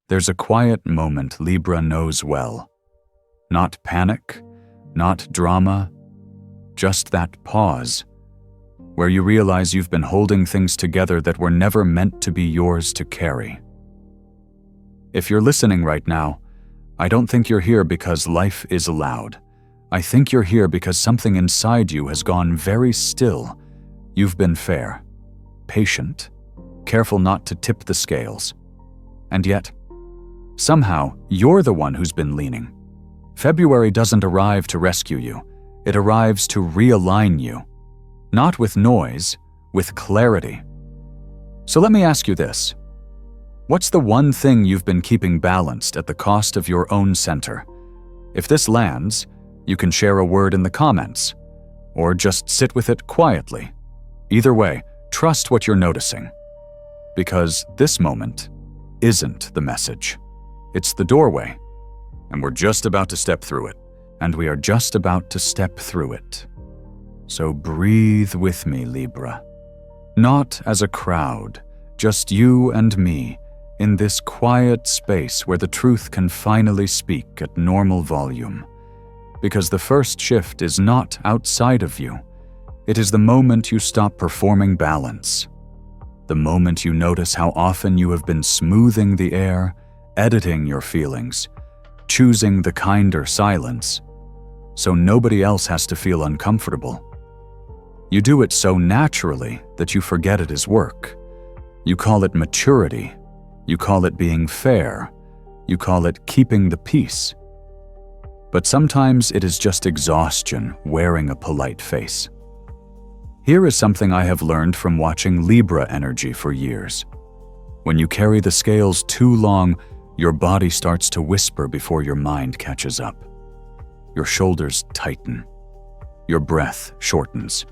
There's a quiet moment Libra knows well. Not panic, not drama, just that pause, where you realize you've been holding things together that were never meant to be yours to carry. If you're listening right now, I don't think you're here because life is loud. I think you're here because something inside you has gone very still. You've been fair, patient, careful not to tip the scales. And yet, somehow, you're the one who's been leaning. February doesn't arrive to rescue you. It arrives to realign you. Not with noise, with clarity. So let me ask you this. What's the one thing you've been keeping balanced at the cost of your own center? If this lands, you can share a word in the comments, or just sit with it quietly. Either way, trust what you're noticing. Because this moment isn't the message. It's the doorway, and we're just about to step through it. And we are just about to step through it. So breathe with me, Libra. Not as a crowd, just you and me, in this quiet space where the truth can finally speak at normal volume. Because the first shift is not outside of you. It is the moment you stop performing balance. The moment you notice how often you have been smoothing the air, editing your feelings, choosing the kinder silence, so nobody else has to feel uncomfortable. You do it so naturally that you forget it is work. You call it maturity. You call it being fair. You call it keeping the peace. But sometimes it is just exhaustion wearing a polite face. Here is something I have learned from watching Libra energy for years. When you carry the scales too long, your body starts to whisper before your mind catches up. Your shoulders tighten. Your breath shortens.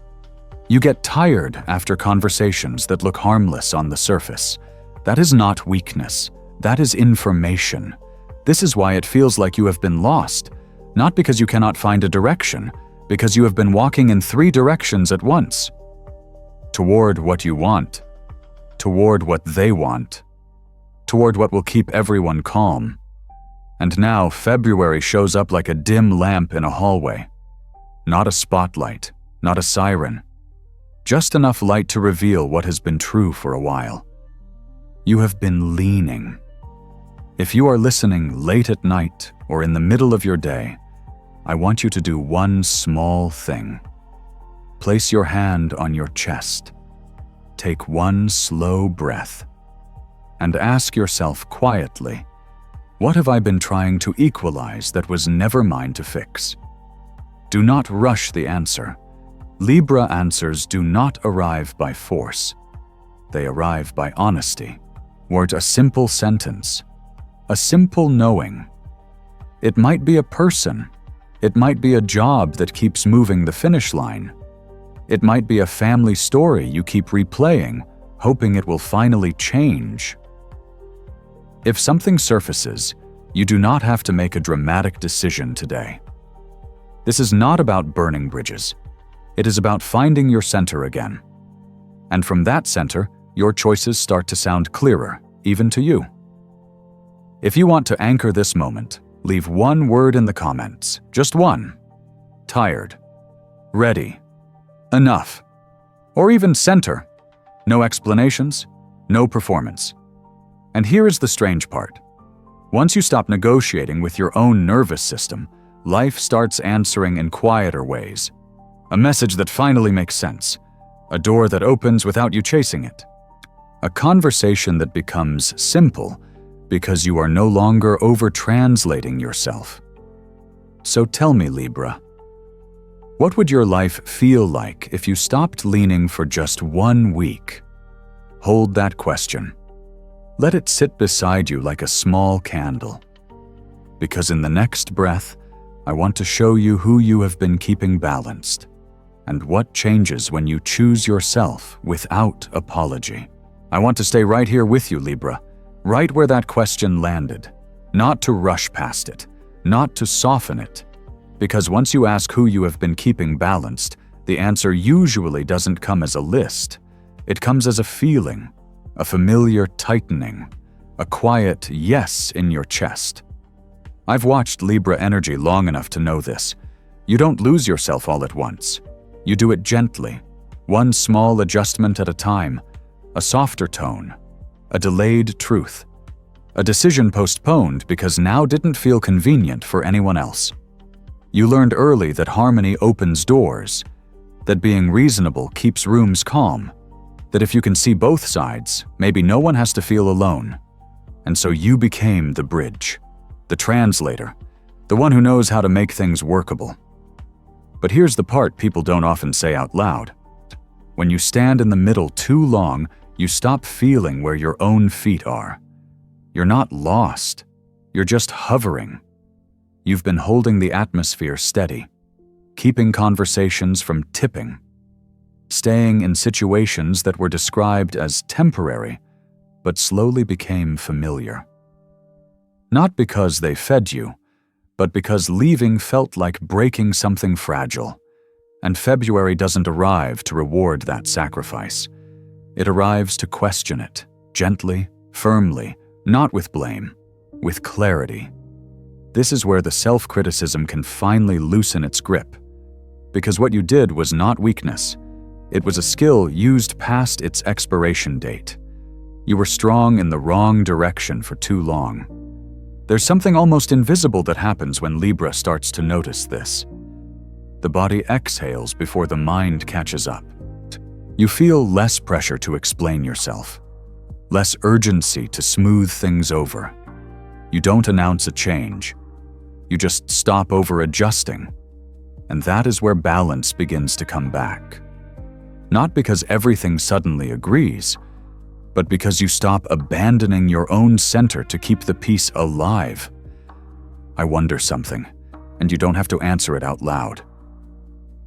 You get tired after conversations that look harmless on the surface. That is not weakness. That is information. This is why it feels like you have been lost, not because you cannot find a direction, because you have been walking in 3 directions at once. Toward what you want, toward what they want, toward what will keep everyone calm. And now February shows up like a dim lamp in a hallway. Not a spotlight, not a siren. Just enough light to reveal what has been true for a while. You have been leaning. If you are listening late at night or in the middle of your day, I want you to do one small thing. Place your hand on your chest. Take one slow breath. And ask yourself quietly, what have I been trying to equalize that was never mine to fix? Do not rush the answer. Libra answers do not arrive by force. They arrive by honesty. Or a simple sentence. A simple knowing. It might be a person. It might be a job that keeps moving the finish line. It might be a family story you keep replaying, hoping it will finally change. If something surfaces, you do not have to make a dramatic decision today. This is not about burning bridges. It is about finding your center again. And from that center, your choices start to sound clearer, even to you. If you want to anchor this moment, leave one word in the comments, just one. Tired. Ready. Enough. Or even center. No explanations, no performance. And here is the strange part. Once you stop negotiating with your own nervous system, life starts answering in quieter ways. A message that finally makes sense. A door that opens without you chasing it. A conversation that becomes simple because you are no longer over-translating yourself. So tell me, Libra, what would your life feel like if you stopped leaning for just 1 week? Hold that question. Let it sit beside you like a small candle. Because in the next breath, I want to show you who you have been keeping balanced and what changes when you choose yourself without apology. I want to stay right here with you, Libra, right where that question landed, not to rush past it, not to soften it, because once you ask who you have been keeping balanced, the answer usually doesn't come as a list. It comes as a feeling, a familiar tightening, a quiet yes in your chest. I've watched Libra energy long enough to know this. You don't lose yourself all at once. You do it gently, one small adjustment at a time, a softer tone, a delayed truth, a decision postponed because now didn't feel convenient for anyone else. You learned early that harmony opens doors, that being reasonable keeps rooms calm, that if you can see both sides, maybe no one has to feel alone. And so you became the bridge, the translator, the one who knows how to make things workable. But here's the part people don't often say out loud. When you stand in the middle too long, you stop feeling where your own feet are. You're not lost. You're just hovering. You've been holding the atmosphere steady, keeping conversations from tipping, staying in situations that were described as temporary, but slowly became familiar. Not because they fed you, but because leaving felt like breaking something fragile. And February doesn't arrive to reward that sacrifice. It arrives to question it, gently, firmly, not with blame, with clarity. This is where the self-criticism can finally loosen its grip. Because what you did was not weakness. It was a skill used past its expiration date. You were strong in the wrong direction for too long. There's something almost invisible that happens when Libra starts to notice this. The body exhales before the mind catches up. You feel less pressure to explain yourself, less urgency to smooth things over. You don't announce a change. You just stop over-adjusting. And that is where balance begins to come back. Not because everything suddenly agrees, but because you stop abandoning your own center to keep the peace alive. I wonder something, and you don't have to answer it out loud.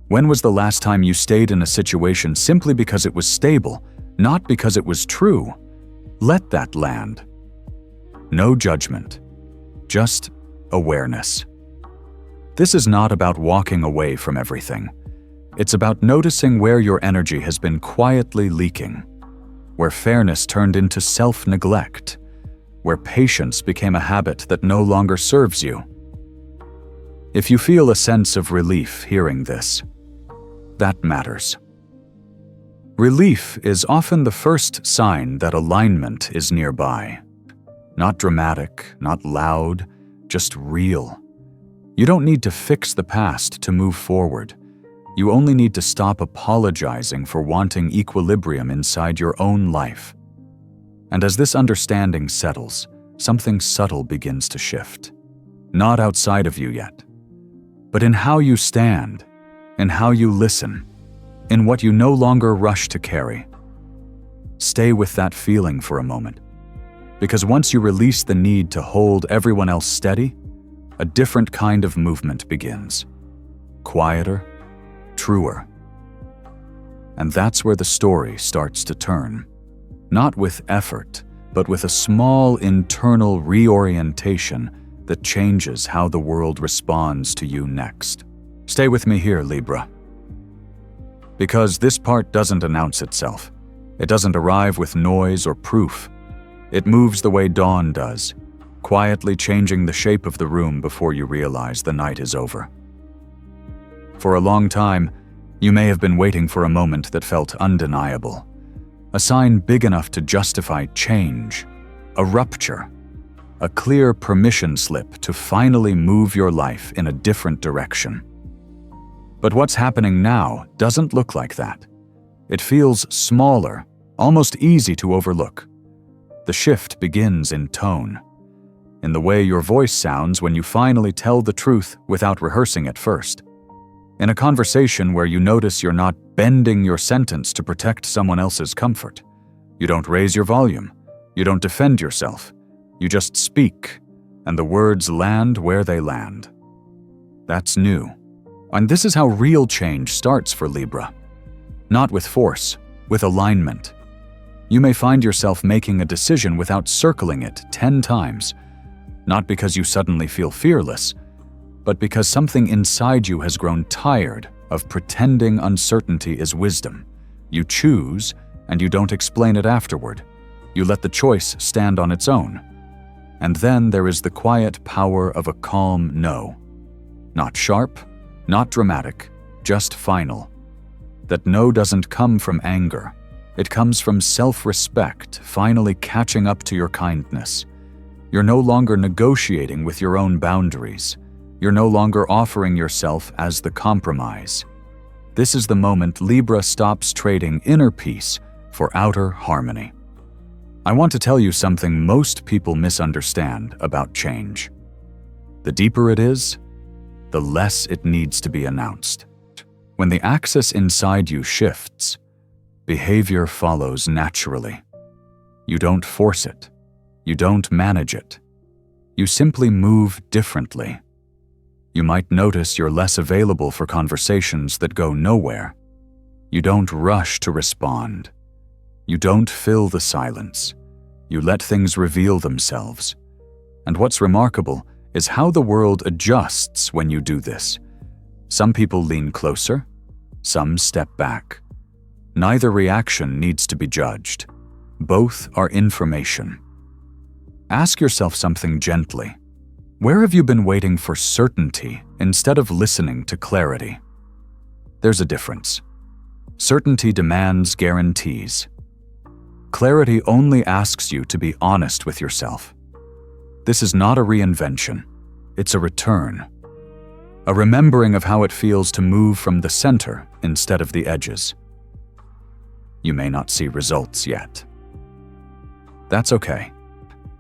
When was the last time you stayed in a situation simply because it was stable, not because it was true? Let that land. No judgment, just awareness. This is not about walking away from everything. It's about noticing where your energy has been quietly leaking, where fairness turned into self-neglect, where patience became a habit that no longer serves you. If you feel a sense of relief hearing this, that matters. Relief is often the first sign that alignment is nearby. Not dramatic, not loud, just real. You don't need to fix the past to move forward. You only need to stop apologizing for wanting equilibrium inside your own life. And as this understanding settles, something subtle begins to shift. Not outside of you yet, but in how you stand, in how you listen, in what you no longer rush to carry. Stay with that feeling for a moment, because once you release the need to hold everyone else steady, a different kind of movement begins. Quieter, truer. And that's where the story starts to turn. Not with effort, but with a small internal reorientation that changes how the world responds to you next. Stay with me here, Libra. Because this part doesn't announce itself. It doesn't arrive with noise or proof. It moves the way dawn does, quietly changing the shape of the room before you realize the night is over. For a long time, you may have been waiting for a moment that felt undeniable. A sign big enough to justify change, a rupture, a clear permission slip to finally move your life in a different direction. But what's happening now doesn't look like that. It feels smaller, almost easy to overlook. The shift begins in tone, in the way your voice sounds when you finally tell the truth without rehearsing it first. In a conversation where you notice you're not bending your sentence to protect someone else's comfort. You don't raise your volume. You don't defend yourself. You just speak, and the words land where they land. That's new. And this is how real change starts for Libra. Not with force, with alignment. You may find yourself making a decision without circling it 10 times, not because you suddenly feel fearless, but because something inside you has grown tired of pretending uncertainty is wisdom. You choose, and you don't explain it afterward. You let the choice stand on its own. And then there is the quiet power of a calm no. Not sharp, not dramatic, just final. That no doesn't come from anger. It comes from self-respect, finally catching up to your kindness. You're no longer negotiating with your own boundaries. You're no longer offering yourself as the compromise. This is the moment Libra stops trading inner peace for outer harmony. I want to tell you something most people misunderstand about change. The deeper it is, the less it needs to be announced. When the axis inside you shifts, behavior follows naturally. You don't force it. You don't manage it. You simply move differently. You might notice you're less available for conversations that go nowhere. You don't rush to respond. You don't fill the silence. You let things reveal themselves. And what's remarkable is how the world adjusts when you do this. Some people lean closer, some step back. Neither reaction needs to be judged. Both are information. Ask yourself something gently. Where have you been waiting for certainty instead of listening to clarity? There's a difference. Certainty demands guarantees. Clarity only asks you to be honest with yourself. This is not a reinvention. It's a return. A remembering of how it feels to move from the center instead of the edges. You may not see results yet. That's okay.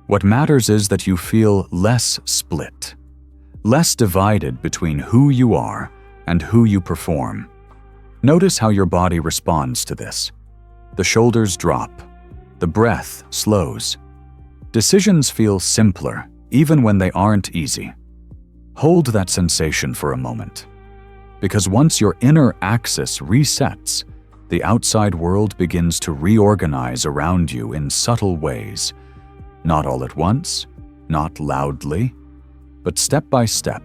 What matters is that you feel less split, less divided between who you are and who you perform. Notice how your body responds to this. The shoulders drop. The breath slows. Decisions feel simpler, even when they aren't easy. Hold that sensation for a moment. Because once your inner axis resets, the outside world begins to reorganize around you in subtle ways. Not all at once, not loudly, but step by step,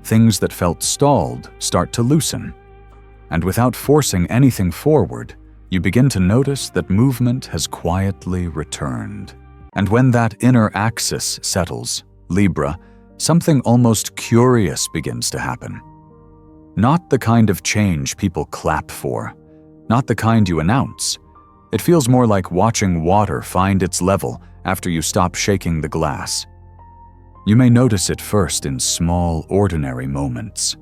things that felt stalled start to loosen. And without forcing anything forward, you begin to notice that movement has quietly returned. And when that inner axis settles, Libra, something almost curious begins to happen. Not the kind of change people clap for, not the kind you announce. It feels more like watching water find its level after you stop shaking the glass. You may notice it first in small, ordinary moments.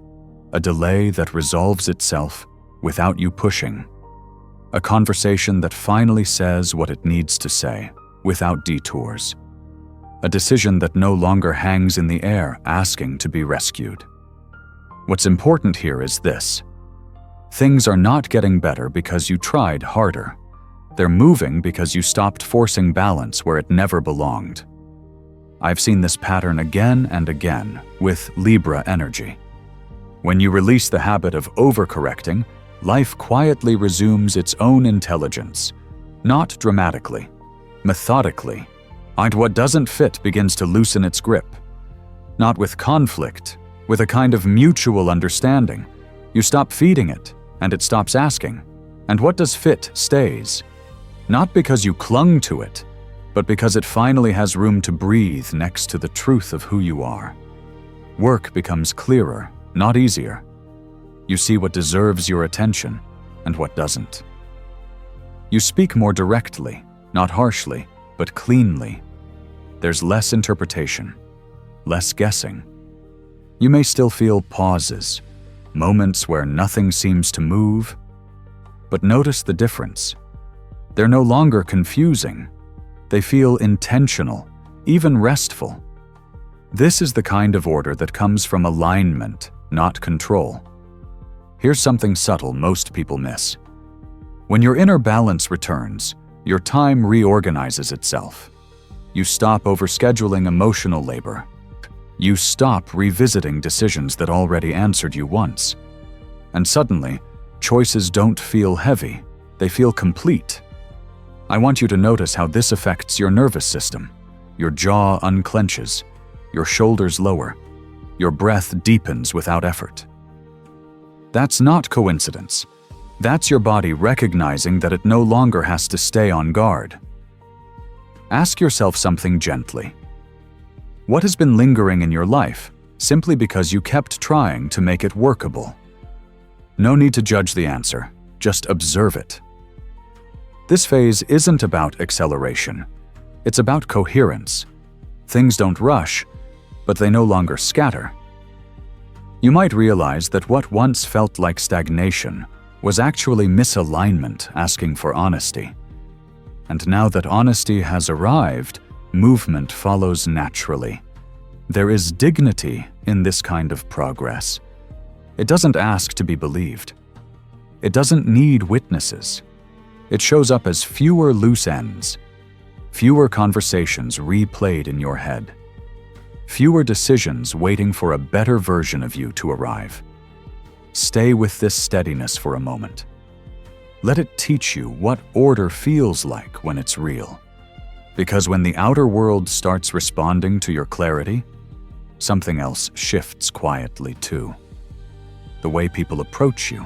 A delay that resolves itself without you pushing. A conversation that finally says what it needs to say, without detours. A decision that no longer hangs in the air, asking to be rescued. What's important here is this. Things are not getting better because you tried harder. They're moving because you stopped forcing balance where it never belonged. I've seen this pattern again and again with Libra energy. When you release the habit of overcorrecting, life quietly resumes its own intelligence, not dramatically, methodically, and what doesn't fit begins to loosen its grip. Not with conflict, with a kind of mutual understanding. You stop feeding it, and it stops asking. And what does fit stays. Not because you clung to it, but because it finally has room to breathe next to the truth of who you are. Work becomes clearer, not easier. You see what deserves your attention and what doesn't. You speak more directly, not harshly, but cleanly. There's less interpretation, less guessing. You may still feel pauses, moments where nothing seems to move, but notice the difference. They're no longer confusing. They feel intentional, even restful. This is the kind of order that comes from alignment, not control. Here's something subtle most people miss. When your inner balance returns, your time reorganizes itself. You stop overscheduling emotional labor. You stop revisiting decisions that already answered you once. And suddenly, choices don't feel heavy, they feel complete. I want you to notice how this affects your nervous system. Your jaw unclenches, your shoulders lower, your breath deepens without effort. That's not coincidence. That's your body recognizing that it no longer has to stay on guard. Ask yourself something gently. What has been lingering in your life simply because you kept trying to make it workable? No need to judge the answer, just observe it. This phase isn't about acceleration. It's about coherence. Things don't rush, but they no longer scatter. You might realize that what once felt like stagnation was actually misalignment asking for honesty. And now that honesty has arrived, movement follows naturally. There is dignity in this kind of progress. It doesn't ask to be believed. It doesn't need witnesses. It shows up as fewer loose ends, fewer conversations replayed in your head, fewer decisions waiting for a better version of you to arrive. Stay with this steadiness for a moment. Let it teach you what order feels like when it's real. Because when the outer world starts responding to your clarity, something else shifts quietly too. The way people approach you,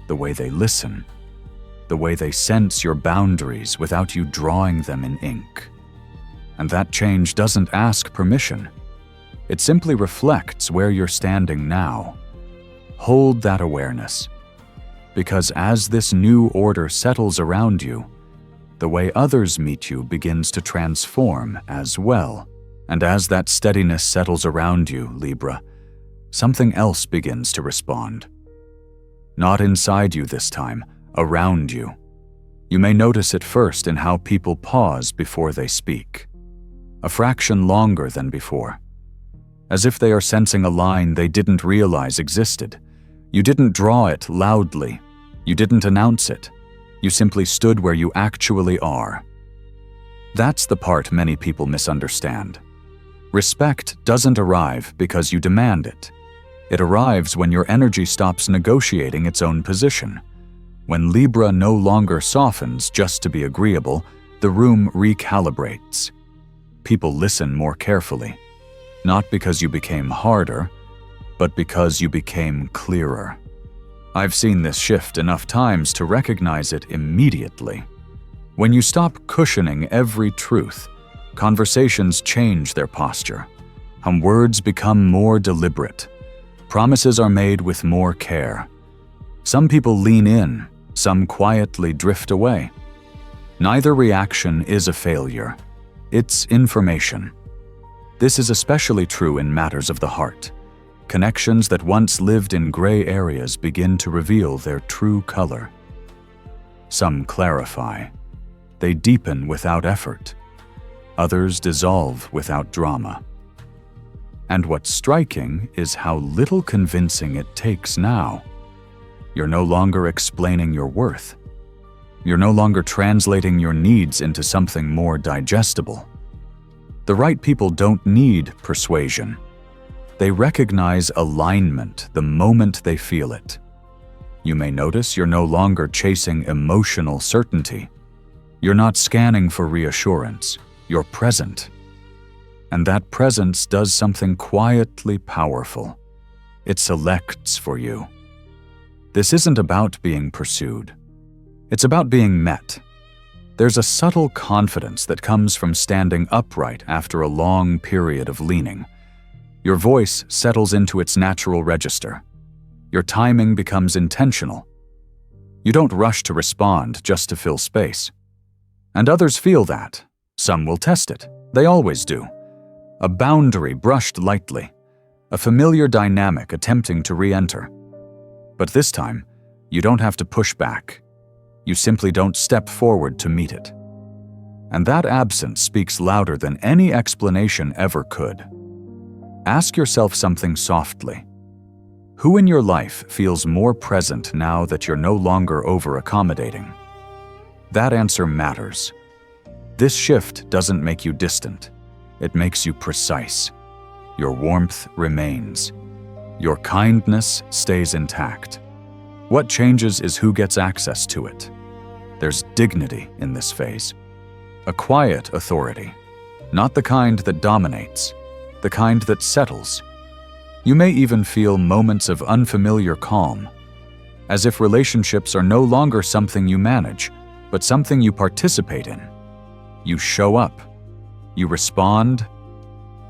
the way they listen, the way they sense your boundaries without you drawing them in ink. And that change doesn't ask permission. It simply reflects where you're standing now. Hold that awareness. Because as this new order settles around you, the way others meet you begins to transform as well. And as that steadiness settles around you, Libra, something else begins to respond. Not inside you this time, around you. You may notice it first in how people pause before they speak. A fraction longer than before. As if they are sensing a line they didn't realize existed. You didn't draw it loudly. You didn't announce it. You simply stood where you actually are. That's the part many people misunderstand. Respect doesn't arrive because you demand it. It arrives when your energy stops negotiating its own position. When Libra no longer softens just to be agreeable, the room recalibrates. People listen more carefully, not because you became harder, but because you became clearer. I've seen this shift enough times to recognize it immediately. When you stop cushioning every truth, conversations change their posture, and words become more deliberate. Promises are made with more care. Some people lean in, some quietly drift away. Neither reaction is a failure. It's information. This is especially true in matters of the heart. Connections that once lived in gray areas begin to reveal their true color. Some clarify. They deepen without effort. Others dissolve without drama. And what's striking is how little convincing it takes now. You're no longer explaining your worth. You're no longer translating your needs into something more digestible. The right people don't need persuasion. They recognize alignment the moment they feel it. You may notice you're no longer chasing emotional certainty. You're not scanning for reassurance. You're present. And that presence does something quietly powerful. It selects for you. This isn't about being pursued. It's about being met. There's a subtle confidence that comes from standing upright after a long period of leaning. Your voice settles into its natural register. Your timing becomes intentional. You don't rush to respond just to fill space. And others feel that. Some will test it. They always do. A boundary brushed lightly. A familiar dynamic attempting to re-enter. But this time, you don't have to push back. You simply don't step forward to meet it. And that absence speaks louder than any explanation ever could. Ask yourself something softly. Who in your life feels more present now that you're no longer over-accommodating? That answer matters. This shift doesn't make you distant. It makes you precise. Your warmth remains. Your kindness stays intact. What changes is who gets access to it. There's dignity in this phase. A quiet authority, not the kind that dominates, the kind that settles. You may even feel moments of unfamiliar calm, as if relationships are no longer something you manage, but something you participate in. you show up, you respond,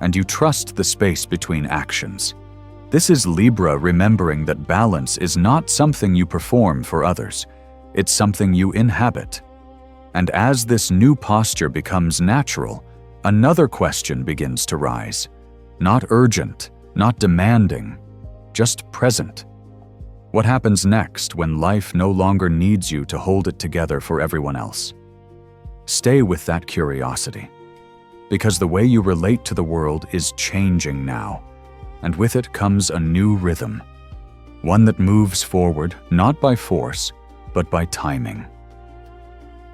and you trust the space between actions. This is Libra remembering that balance is not something you perform for others, it's something you inhabit. And as this new posture becomes natural, another question begins to rise. Not urgent, not demanding, just present. What happens next when life no longer needs you to hold it together for everyone else? Stay with that curiosity, because the way you relate to the world is changing now, and with it comes a new rhythm, one that moves forward not by force, but by timing.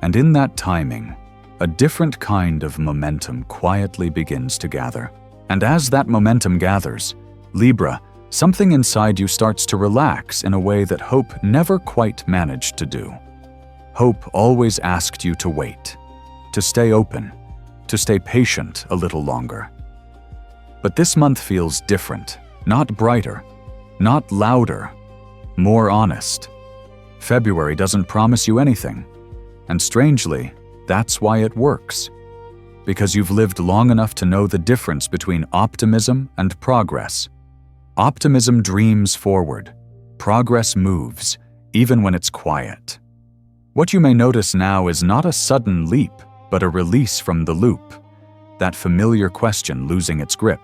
And in that timing, a different kind of momentum quietly begins to gather. And as that momentum gathers, Libra, something inside you starts to relax in a way that hope never quite managed to do. Hope always asked you to wait, to stay open, to stay patient a little longer. But this month feels different, not brighter, not louder, more honest. February doesn't promise you anything, and strangely, that's why it works. Because you've lived long enough to know the difference between optimism and progress. Optimism dreams forward. Progress moves, even when it's quiet. What you may notice now is not a sudden leap, but a release from the loop. That familiar question losing its grip.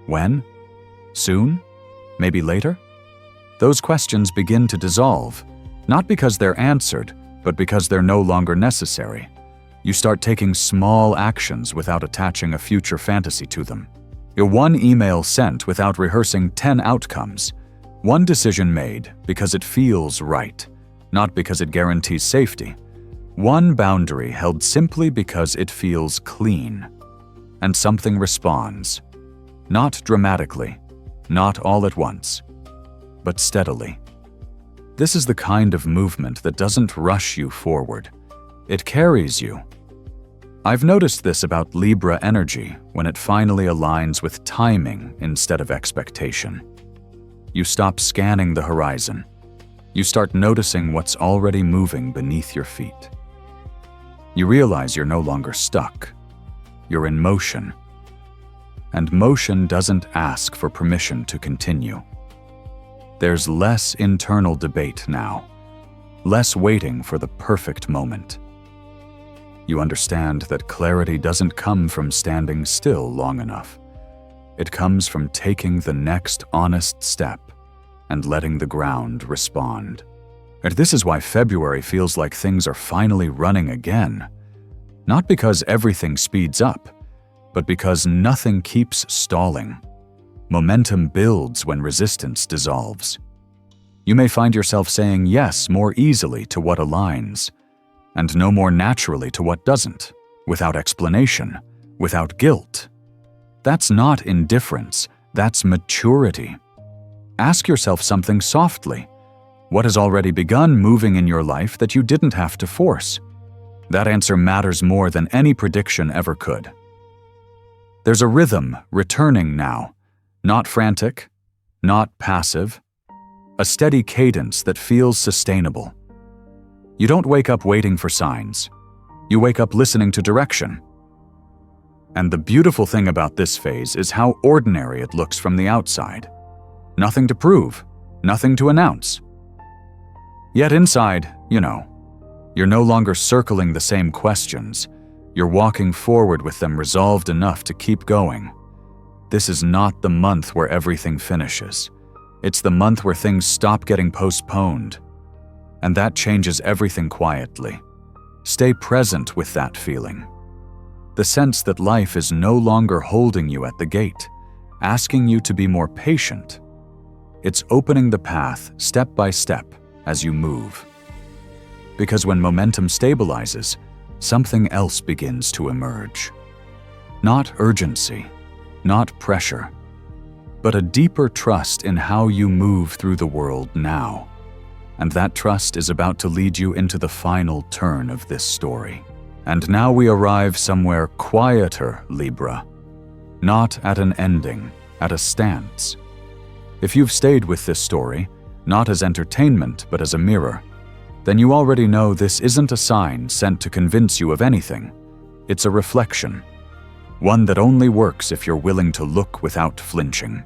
When? Soon? Maybe later? Those questions begin to dissolve, not because they're answered, but because they're no longer necessary. You start taking small actions without attaching a future fantasy to them. You're one email sent without rehearsing 10 outcomes. One decision made because it feels right, not because it guarantees safety. One boundary held simply because it feels clean. And something responds. Not dramatically, not all at once, but steadily. This is the kind of movement that doesn't rush you forward. It carries you. I've noticed this about Libra energy when it finally aligns with timing instead of expectation. You stop scanning the horizon. You start noticing what's already moving beneath your feet. You realize you're no longer stuck. You're in motion. And motion doesn't ask for permission to continue. There's less internal debate now, less waiting for the perfect moment. You understand that clarity doesn't come from standing still long enough. It comes from taking the next honest step and letting the ground respond. And this is why February feels like things are finally running again. Not because everything speeds up, but because nothing keeps stalling. Momentum builds when resistance dissolves. You may find yourself saying yes more easily to what aligns, and no more naturally to what doesn't, without explanation, without guilt. That's not indifference, that's maturity. Ask yourself something softly. What has already begun moving in your life that you didn't have to force? That answer matters more than any prediction ever could. There's a rhythm returning now, not frantic, not passive, a steady cadence that feels sustainable. You don't wake up waiting for signs. You wake up listening to direction. And the beautiful thing about this phase is how ordinary it looks from the outside. Nothing to prove, nothing to announce. Yet inside, you're no longer circling the same questions. You're walking forward with them resolved enough to keep going. This is not the month where everything finishes. It's the month where things stop getting postponed. And that changes everything quietly. Stay present with that feeling. The sense that life is no longer holding you at the gate, asking you to be more patient. It's opening the path step by step as you move. Because when momentum stabilizes, something else begins to emerge. Not urgency, not pressure, but a deeper trust in how you move through the world now. And that trust is about to lead you into the final turn of this story. And now we arrive somewhere quieter, Libra. Not at an ending, at a stance. If you've stayed with this story, not as entertainment but as a mirror, then you already know this isn't a sign sent to convince you of anything. It's a reflection, one that only works if you're willing to look without flinching.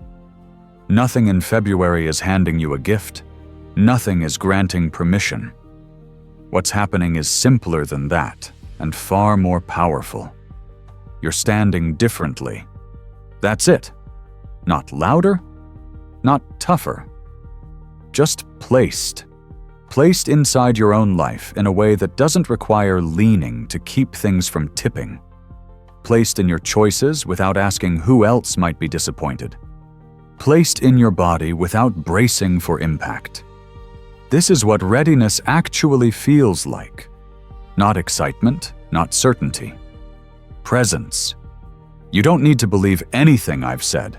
Nothing in February is handing you a gift. Nothing is granting permission. What's happening is simpler than that and far more powerful. You're standing differently. That's it. Not louder, not tougher. Just placed. Placed inside your own life in a way that doesn't require leaning to keep things from tipping. Placed in your choices without asking who else might be disappointed. Placed in your body without bracing for impact. This is what readiness actually feels like. Not excitement, not certainty. Presence. You don't need to believe anything I've said.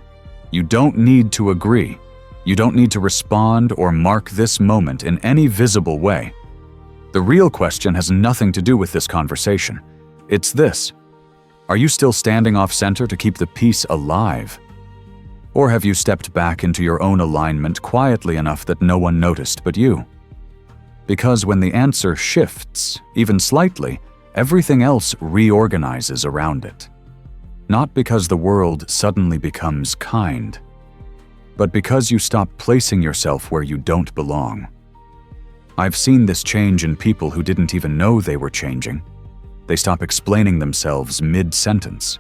You don't need to agree. You don't need to respond or mark this moment in any visible way. The real question has nothing to do with this conversation. It's this. Are you still standing off-center to keep the peace alive? Or have you stepped back into your own alignment quietly enough that no one noticed but you? Because when the answer shifts, even slightly, everything else reorganizes around it. Not because the world suddenly becomes kind, but because you stop placing yourself where you don't belong. I've seen this change in people who didn't even know they were changing. They stop explaining themselves mid-sentence.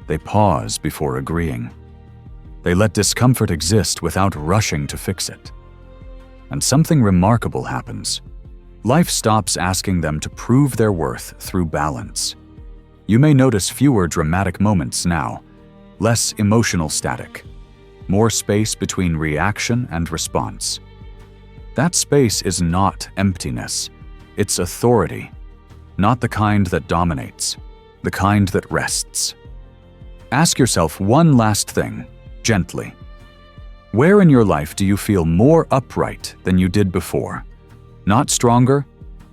They pause before agreeing. They let discomfort exist without rushing to fix it. And something remarkable happens. Life stops asking them to prove their worth through balance. You may notice fewer dramatic moments now, less emotional static, more space between reaction and response. That space is not emptiness, it's authority, not the kind that dominates, the kind that rests. Ask yourself one last thing, gently. Where in your life do you feel more upright than you did before? Not stronger,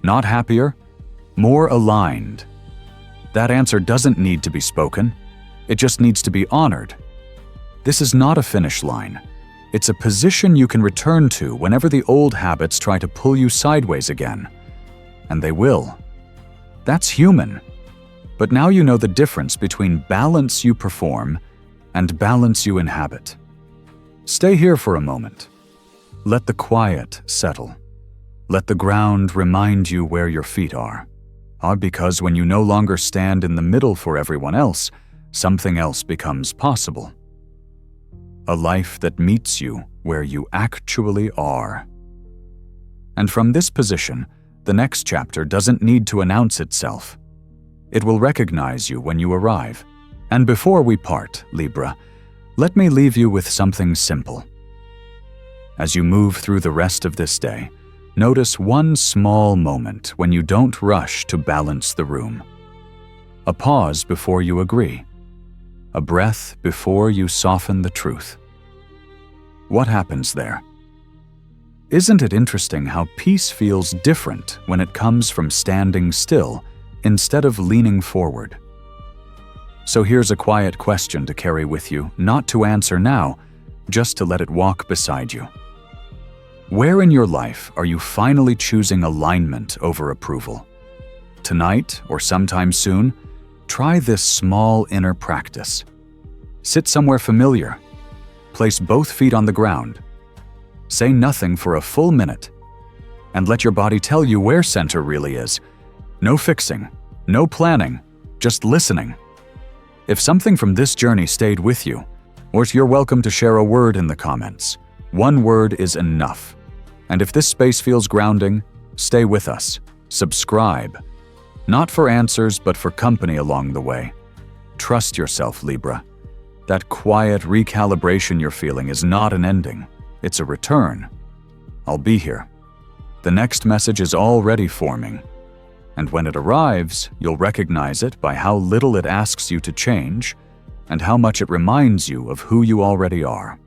not happier, more aligned. That answer doesn't need to be spoken. It just needs to be honored. This is not a finish line. It's a position you can return to whenever the old habits try to pull you sideways again. And they will. That's human. But now you know the difference between balance you perform and balance you inhabit. Stay here for a moment. Let the quiet settle. Let the ground remind you where your feet are. Because when you no longer stand in the middle for everyone else, something else becomes possible. A life that meets you where you actually are. And from this position, the next chapter doesn't need to announce itself. It will recognize you when you arrive. And before we part, Libra, let me leave you with something simple. As you move through the rest of this day, notice one small moment when you don't rush to balance the room. A pause before you agree. A breath before you soften the truth. What happens there? Isn't it interesting how peace feels different when it comes from standing still instead of leaning forward? So here's a quiet question to carry with you, not to answer now, just to let it walk beside you. Where in your life are you finally choosing alignment over approval? Tonight or sometime soon, try this small inner practice. Sit somewhere familiar. Place both feet on the ground. Say nothing for a full minute. And let your body tell you where center really is. No fixing, no planning, just listening. If something from this journey stayed with you, or you're welcome to share a word in the comments. One word is enough. And if this space feels grounding, stay with us. Subscribe. Not for answers, but for company along the way. Trust yourself, Libra. That quiet recalibration you're feeling is not an ending. It's a return. I'll be here. The next message is already forming. And when it arrives, you'll recognize it by how little it asks you to change and how much it reminds you of who you already are.